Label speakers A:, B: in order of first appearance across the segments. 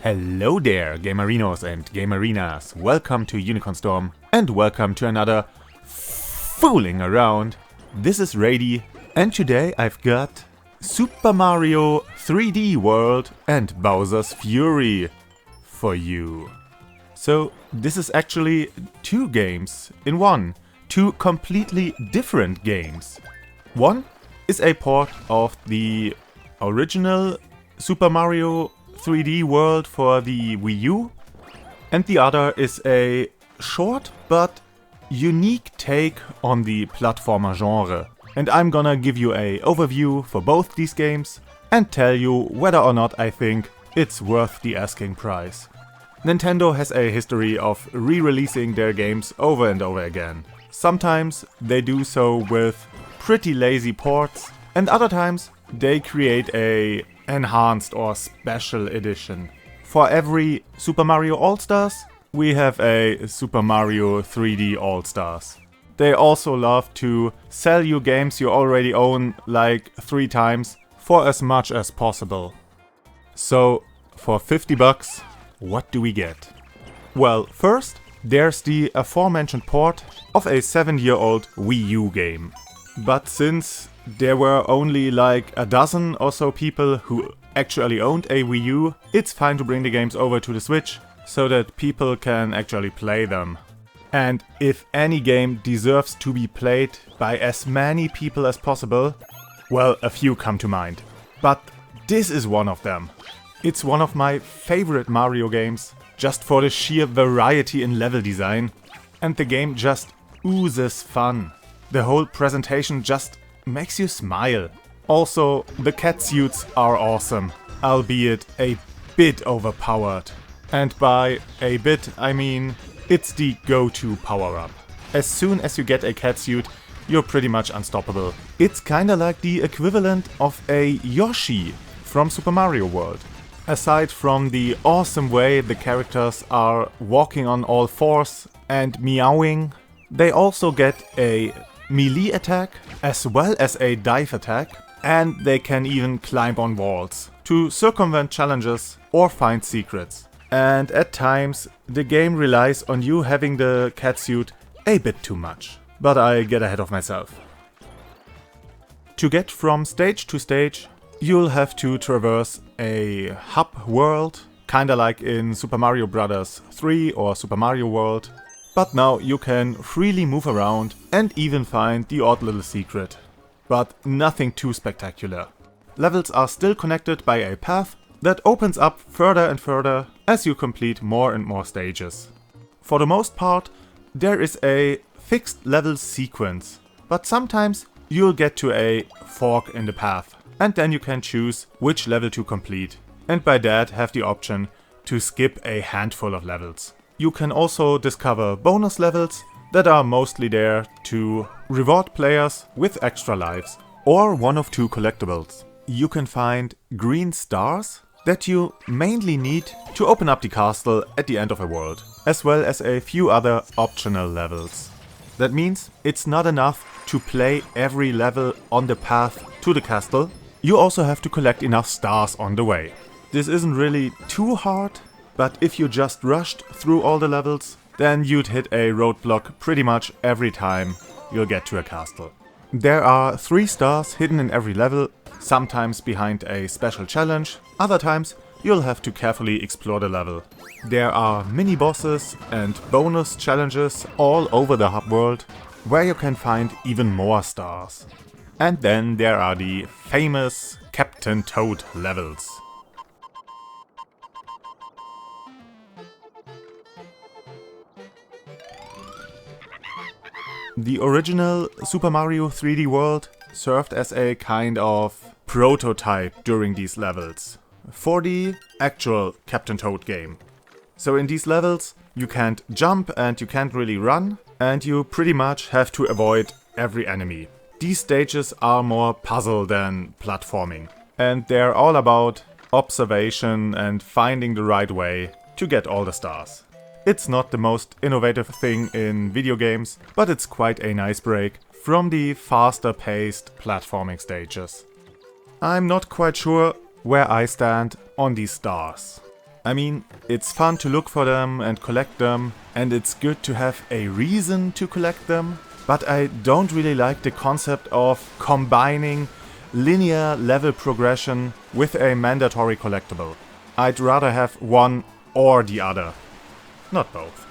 A: Hello there, Gamerinos and Gamerinas. Welcome to UnicornStorm and welcome to another Fooling Around. This is Rady and today I've got Super Mario 3D World and Bowser's Fury for you. So this is actually two games in one, two completely different games. One is a port of the original Super Mario 3D World for the Wii U, and the other is a short but unique take on the platformer genre. And I'm gonna give you an overview for both these games and tell you whether or not I think it's worth the asking price. Nintendo has a history of re-releasing their games over and over again. Sometimes they do so with pretty lazy ports, and other times they create a enhanced or special edition. For every Super Mario All-Stars, we have a Super Mario 3D All-Stars. They also love to sell you games you already own like 3 times for as much as possible. So, for $50, what do we get? Well, first, there's the aforementioned port of a 7-year-old Wii U game. But since there were only like a dozen or so people who actually owned a Wii U, it's fine to bring the games over to the Switch so that people can actually play them. And if any game deserves to be played by as many people as possible, well, a few come to mind. But this is one of them. It's one of my favorite Mario games, just for the sheer variety in level design, and the game just oozes fun. The whole presentation just makes you smile. Also, the cat suits are awesome, albeit a bit overpowered. And by a bit, I mean it's the go-to power-up. As soon as you get a cat suit, you're pretty much unstoppable. It's kinda like the equivalent of a Yoshi from Super Mario World. Aside from the awesome way the characters are walking on all fours and meowing, they also get a melee attack as well as a dive attack, and they can even climb on walls to circumvent challenges or find secrets. And at times the game relies on you having the catsuit a bit too much. But I get ahead of myself. To get from stage to stage, you'll have to traverse a hub world, kinda like in Super Mario Bros. 3 or Super Mario World. But now you can freely move around and even find the odd little secret. But nothing too spectacular. Levels are still connected by a path that opens up further and further as you complete more and more stages. For the most part, there is a fixed level sequence, but sometimes you'll get to a fork in the path, and then you can choose which level to complete, and by that have the option to skip a handful of levels. You can also discover bonus levels that are mostly there to reward players with extra lives, or one of two collectibles. You can find green stars that you mainly need to open up the castle at the end of a world, as well as a few other optional levels. That means it's not enough to play every level on the path to the castle, you also have to collect enough stars on the way. This isn't really too hard, but if you just rushed through all the levels, then you'd hit a roadblock pretty much every time you'll get to a castle. There are 3 stars hidden in every level, sometimes behind a special challenge, other times you'll have to carefully explore the level. There are mini-bosses and bonus challenges all over the hub world, where you can find even more stars. And then there are the famous Captain Toad levels. The original Super Mario 3D World served as a kind of prototype during these levels for the actual Captain Toad game. So in these levels you can't jump and you can't really run, and you pretty much have to avoid every enemy. These stages are more puzzle than platforming, and they're all about observation and finding the right way to get all the stars. It's not the most innovative thing in video games, but it's quite a nice break from the faster paced platforming stages. I'm not quite sure where I stand on these stars. I mean, it's fun to look for them and collect them, and it's good to have a reason to collect them, but I don't really like the concept of combining linear level progression with a mandatory collectible. I'd rather have one or the other, not both.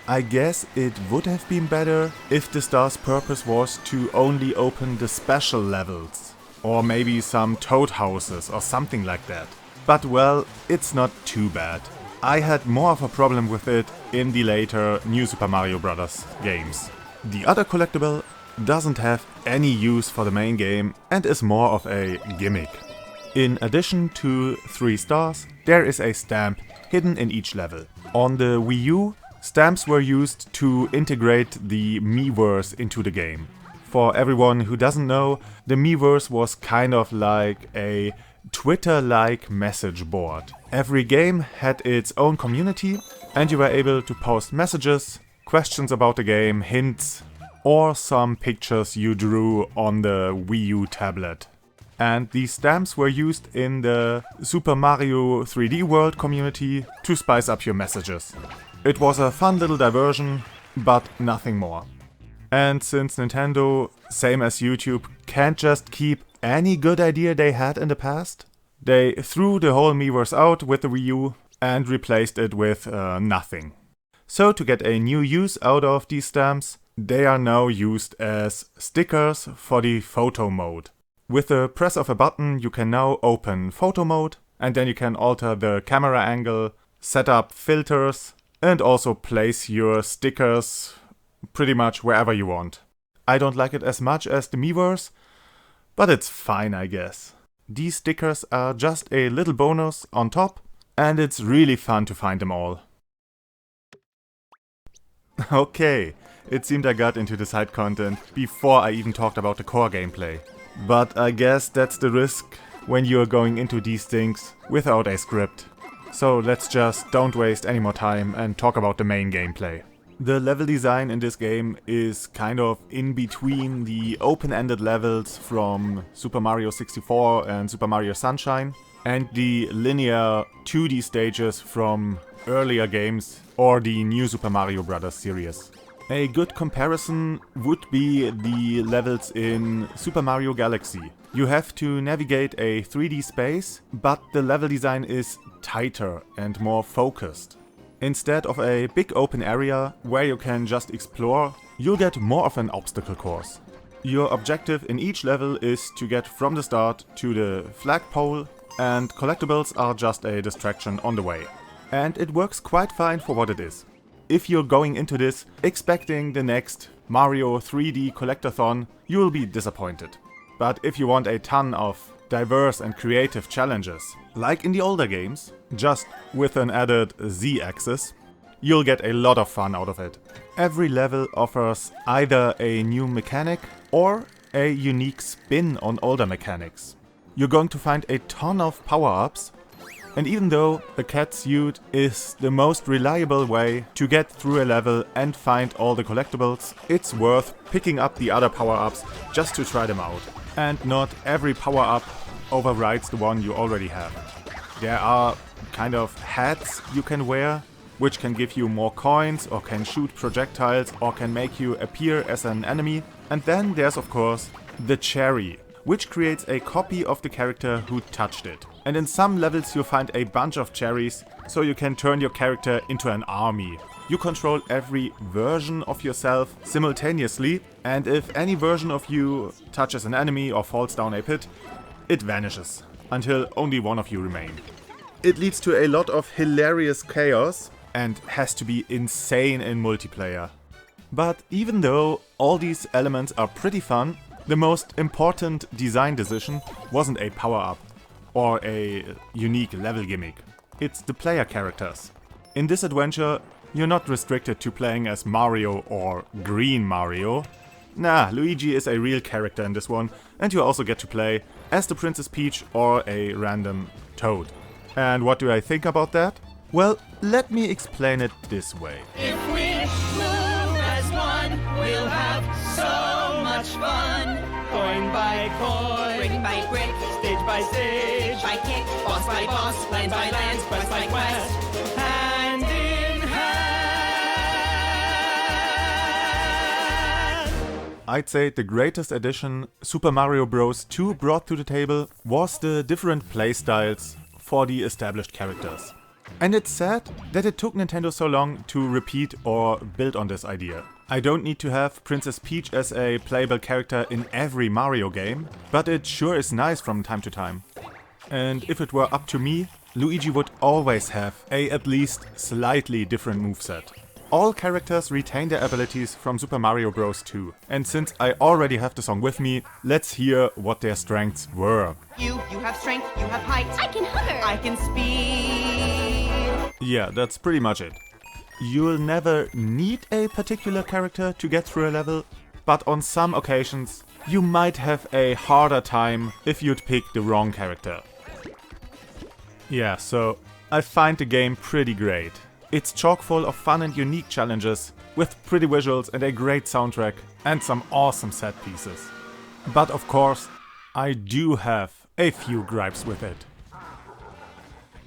A: I guess it would have been better if the star's purpose was to only open the special levels, or maybe some toad houses or something like that. But well, it's not too bad. I had more of a problem with it in the later New Super Mario Bros. Games. The other collectible doesn't have any use for the main game and is more of a gimmick. In addition to 3 stars, there is a stamp hidden in each level. On the Wii U, stamps were used to integrate the Miiverse into the game. For everyone who doesn't know, the Miiverse was kind of like a Twitter-like message board. Every game had its own community and you were able to post messages, questions about the game, hints, or some pictures you drew on the Wii U tablet. And these stamps were used in the Super Mario 3D World community to spice up your messages. It was a fun little diversion, but nothing more. And since Nintendo, same as YouTube, can't just keep any good idea they had in the past, they threw the whole Miiverse out with the Wii U and replaced it with nothing. So to get a new use out of these stamps, they are now used as stickers for the photo mode. With the press of a button you can now open photo mode, and then you can alter the camera angle, set up filters, and also place your stickers pretty much wherever you want. I don't like it as much as the Miiverse, but it's fine, I guess. These stickers are just a little bonus on top, and it's really fun to find them all. Okay, it seemed I got into the side content before I even talked about the core gameplay. But I guess that's the risk when you're going into these things without a script. So let's just don't waste any more time and talk about the main gameplay. The level design in this game is kind of in between the open-ended levels from Super Mario 64 and Super Mario Sunshine and the linear 2D stages from earlier games or the New Super Mario Bros. Series. A good comparison would be the levels in Super Mario Galaxy. You have to navigate a 3D space, but the level design is tighter and more focused. Instead of a big open area where you can just explore, you'll get more of an obstacle course. Your objective in each level is to get from the start to the flagpole, and collectibles are just a distraction on the way. And it works quite fine for what it is. If you're going into this expecting the next Mario 3D collectathon, you'll be disappointed. But if you want a ton of diverse and creative challenges, like in the older games, just with an added Z-axis, you'll get a lot of fun out of it. Every level offers either a new mechanic or a unique spin on older mechanics. You're going to find a ton of power-ups, and even though the cat suit is the most reliable way to get through a level and find all the collectibles, it's worth picking up the other power-ups just to try them out. And not every power-up overrides the one you already have. There are kind of hats you can wear, which can give you more coins or can shoot projectiles or can make you appear as an enemy. And then there's of course the cherry, which creates a copy of the character who touched it. And in some levels you'll find a bunch of cherries, so you can turn your character into an army. You control every version of yourself simultaneously, and if any version of you touches an enemy or falls down a pit, it vanishes, until only one of you remain. It leads to a lot of hilarious chaos, and has to be insane in multiplayer. But even though all these elements are pretty fun, the most important design decision wasn't a power-up or a unique level gimmick. It's the player characters. In this adventure, you're not restricted to playing as Mario or Green Mario. Nah, Luigi is a real character in this one, and you also get to play as the Princess Peach or a random Toad. And what do I think about that? Well, let me explain it this way.
B: If we move as one, we'll have so much fun. Coin by coin, brick by brick, stage by stage, by kick, boss by boss, land by land, quest by quest, hand in hand.
A: I'd say the greatest addition Super Mario Bros. 2 brought to the table was the different playstyles for the established characters. And it's sad that it took Nintendo so long to repeat or build on this idea. I don't need to have Princess Peach as a playable character in every Mario game, but it sure is nice from time to time. And if it were up to me, Luigi would always have a at least slightly different moveset. All characters retain their abilities from Super Mario Bros. 2, and since I already have the song with me, let's hear what their strengths were.
B: You have strength, you have height.
C: I can hover.
B: I can speed.
A: Yeah, that's pretty much it. You'll never need a particular character to get through a level, but on some occasions you might have a harder time if you'd pick the wrong character. Yeah, so I find the game pretty great. It's chock full of fun and unique challenges, with pretty visuals and a great soundtrack and some awesome set pieces. But of course, I do have a few gripes with it.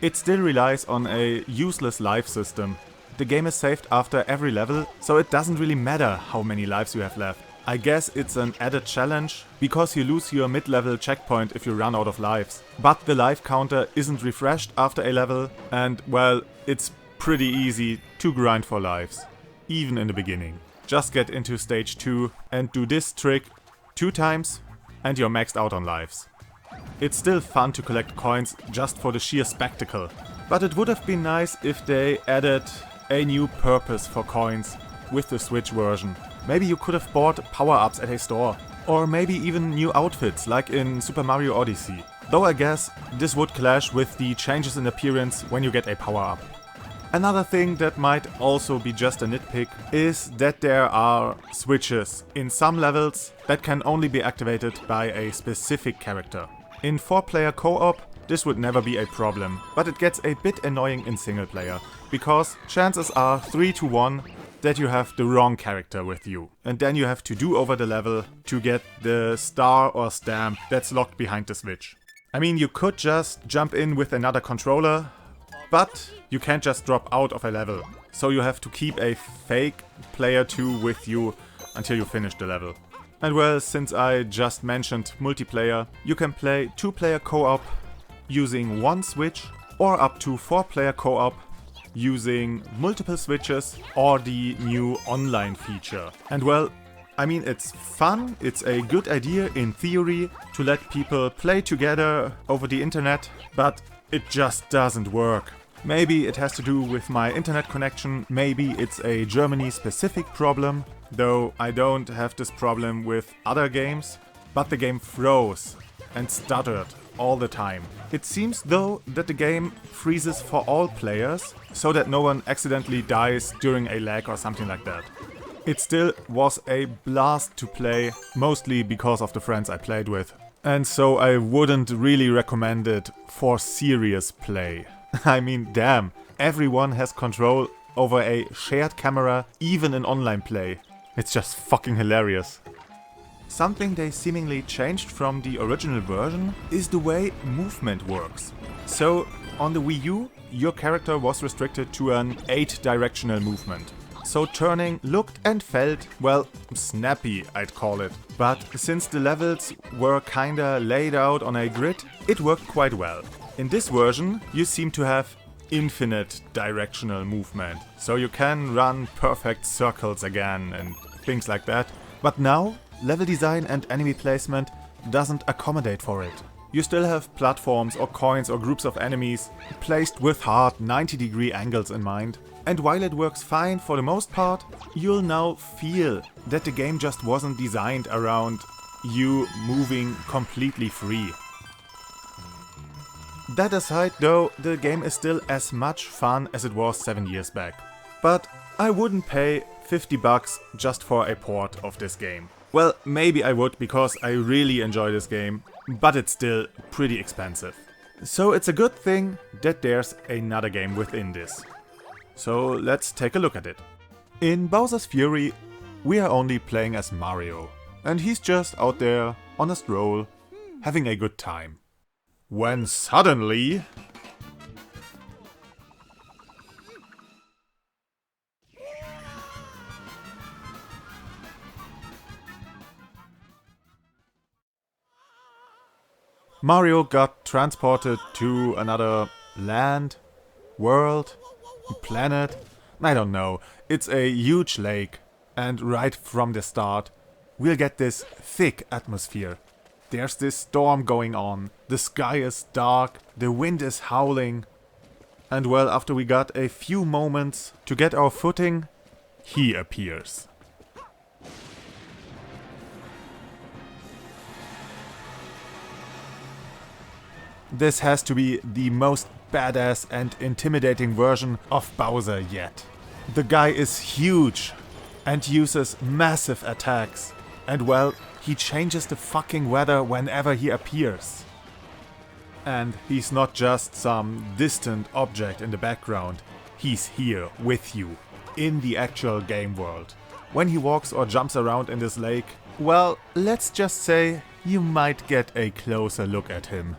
A: It still relies on a useless life system. The game is saved after every level, so it doesn't really matter how many lives you have left. I guess it's an added challenge, because you lose your mid-level checkpoint if you run out of lives. But the life counter isn't refreshed after a level, and well, it's pretty easy to grind for lives, even in the beginning. Just get into stage 2 and do this trick 2 times and you're maxed out on lives. It's still fun to collect coins just for the sheer spectacle, but it would have been nice if they added a new purpose for coins with the Switch version. Maybe you could have bought power-ups at a store, or maybe even new outfits like in Super Mario Odyssey. Though I guess this would clash with the changes in appearance when you get a power-up. Another thing that might also be just a nitpick is that there are switches in some levels that can only be activated by a specific character. In 4-player co-op, this would never be a problem, but it gets a bit annoying in single player, because chances are 3 to 1 that you have the wrong character with you, and then you have to do over the level to get the star or stamp that's locked behind the switch. I mean, you could just jump in with another controller, but you can't just drop out of a level, so you have to keep a fake player 2 with you until you finish the level. And well, since I just mentioned multiplayer, you can play 2-player co-op using one switch, or up to 4-player co-op using multiple switches or the new online feature. And well, I mean, it's fun, it's a good idea in theory to let people play together over the internet, but it just doesn't work. Maybe it has to do with my internet connection, maybe it's a Germany-specific problem, though I don't have this problem with other games, but the game froze and stuttered all the time. It seems though that the game freezes for all players, so that no one accidentally dies during a lag or something like that. It still was a blast to play, mostly because of the friends I played with. And so I wouldn't really recommend it for serious play. I mean, damn, everyone has control over a shared camera, even in online play. It's just fucking hilarious. Something they seemingly changed from the original version is the way movement works. So, on the Wii U, your character was restricted to an 8-directional movement. So turning looked and felt, well, snappy, I'd call it. But since the levels were kinda laid out on a grid, it worked quite well. In this version, you seem to have infinite directional movement, so you can run perfect circles again and things like that. But now, level design and enemy placement doesn't accommodate for it. You still have platforms or coins or groups of enemies placed with hard 90-degree angles in mind. And while it works fine for the most part, you'll now feel that the game just wasn't designed around you moving completely free. That aside though, the game is still as much fun as it was 7 years back. But I wouldn't pay $50 just for a port of this game. Well, maybe I would because I really enjoy this game, but it's still pretty expensive. So it's a good thing that there's another game within this. So let's take a look at it. In Bowser's Fury, we are only playing as Mario, and he's just out there on a stroll, having a good time. when suddenly... Mario got transported to another land, world, planet, I don't know. It's a huge lake, and right from the start we'll get this thick atmosphere. There's this storm going on, the sky is dark, the wind is howling, and well, after we got a few moments to get our footing, he appears. This has to be the most badass and intimidating version of Bowser yet. The guy is huge and uses massive attacks. And well, he changes the fucking weather whenever he appears. And he's not just some distant object in the background. He's here with you, in the actual game world. When he walks or jumps around in this lake, well, let's just say you might get a closer look at him.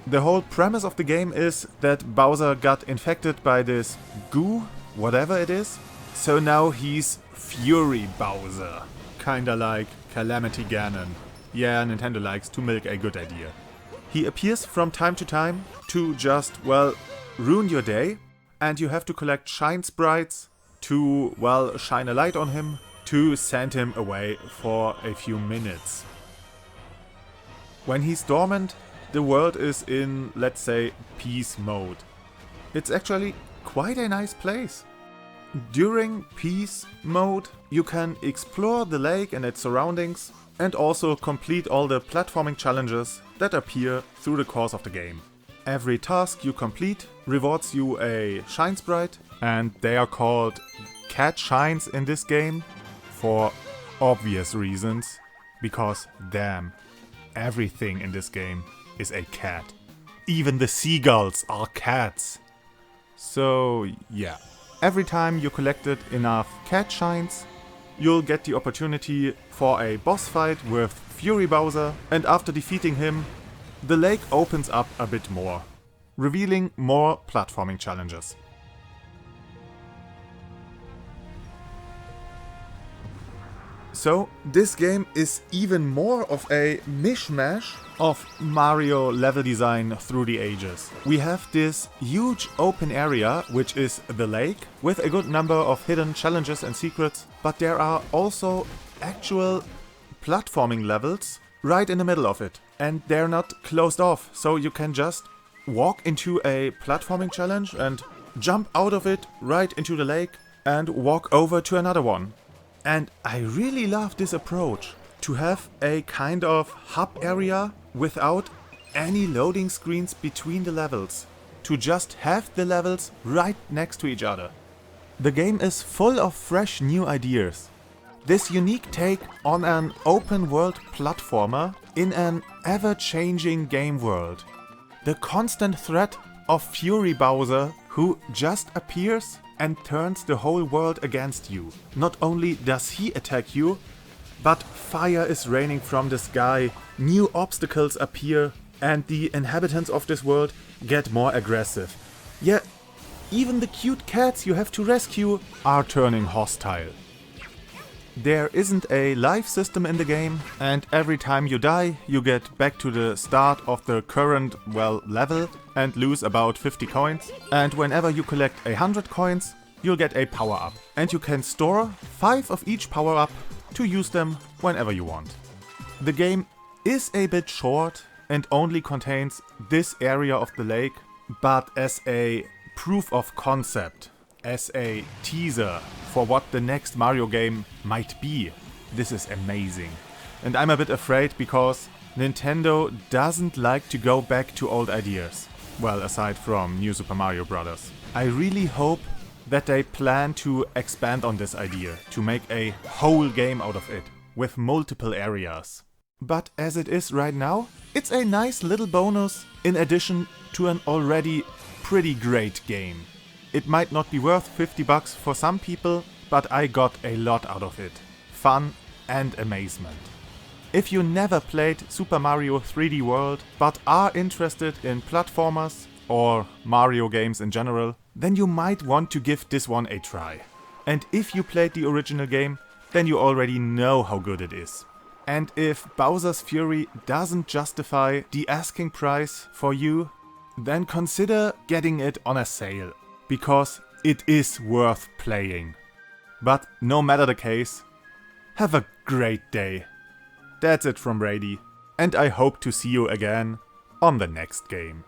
A: The whole premise of the game is that Bowser got infected by this goo, whatever it is. So now he's Fury Bowser. Kinda like Calamity Ganon. Yeah, Nintendo likes to milk a good idea. He appears from time to just, well, ruin your day. And you have to collect shine sprites to, well, shine a light on him to send him away for a few minutes. When he's dormant, the world is in, let's say, peace mode. It's actually quite a nice place. During peace mode, you can explore the lake and its surroundings and also complete all the platforming challenges that appear through the course of the game. Every task you complete rewards you a shine sprite, and they are called cat shines in this game for obvious reasons, because damn, everything in this game is a cat. Even the seagulls are cats. So yeah, every time you collected enough cat shines, you'll get the opportunity for a boss fight with Fury Bowser, and after defeating him, the lake opens up a bit more, revealing more platforming challenges. So this game is even more of a mishmash of Mario level design through the ages. We have this huge open area, which is the lake, with a good number of hidden challenges and secrets, but there are also actual platforming levels right in the middle of it. And they're not closed off, so you can just walk into a platforming challenge and jump out of it right into the lake and walk over to another one. And I really love this approach, to have a kind of hub area without any loading screens between the levels, to just have the levels right next to each other. The game is full of fresh new ideas. This unique take on an open world platformer in an ever-changing game world. The constant threat of Fury Bowser, who just appears and turns the whole world against you. Not only does he attack you, but fire is raining from the sky, new obstacles appear, and the inhabitants of this world get more aggressive. Yeah, even the cute cats you have to rescue are turning hostile. There isn't a life system in the game, and every time you die, you get back to the start of the current, well, level and lose about 50 coins. And whenever you collect 100 coins, you'll get a power-up. And you can store 5 of each power-up to use them whenever you want. The game is a bit short and only contains this area of the lake, but as a proof of concept, as a teaser for what the next Mario game might be, this is amazing. And I'm a bit afraid because Nintendo doesn't like to go back to old ideas. Well, aside from New Super Mario Bros. I really hope that they plan to expand on this idea, to make a whole game out of it, with multiple areas. But as it is right now, it's a nice little bonus in addition to an already pretty great game. It might not be worth $50 for some people, but I got a lot out of it. Fun and amazement. If you never played Super Mario 3D World but are interested in platformers or Mario games in general, then you might want to give this one a try. And if you played the original game, then you already know how good it is. And if Bowser's Fury doesn't justify the asking price for you, then consider getting it on a sale, because it is worth playing. But no matter the case, have a great day. That's it from Brady, and I hope to see you again on the next game.